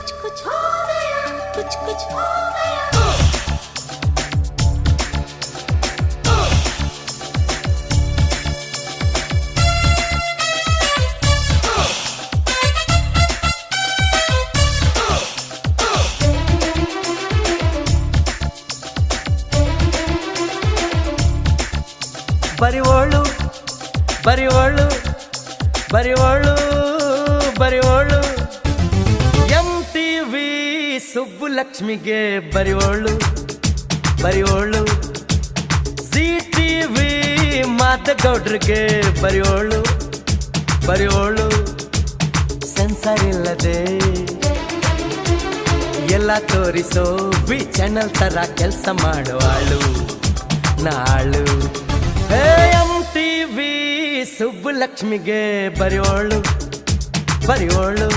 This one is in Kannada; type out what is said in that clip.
कुछ कुछ हो गया, कुछ कुछ हो गया। ಬರಿವೋಳು ಬರಿವೋಳು ಬರಿವೋಳು ಬರಿವೋಳು MTV ಸುಬ್ಬುಲಕ್ಷ್ಮಿಗೆ ಬರಿವೋಳು ಬರಿವೋಳು ZTV ಮಾದಗೌಡ್ರಿಗೆ ಬರಿವೋಳು ಬರಿವೋಳು ಸೆನ್ಸರ್ ಇಲ್ಲದೆ ಎಲ್ಲ ತೋರಿಸೋ ವಿ ಚಾನಲ್ ತರ ಕೆಲಸ ಮಾಡುವಾಳು ನಾಳು MTV ಸುಬ್ಬುಲಕ್ಷ್ಮಿಗೆ ಬರಿವೋಳು ಬರಿವೋಳು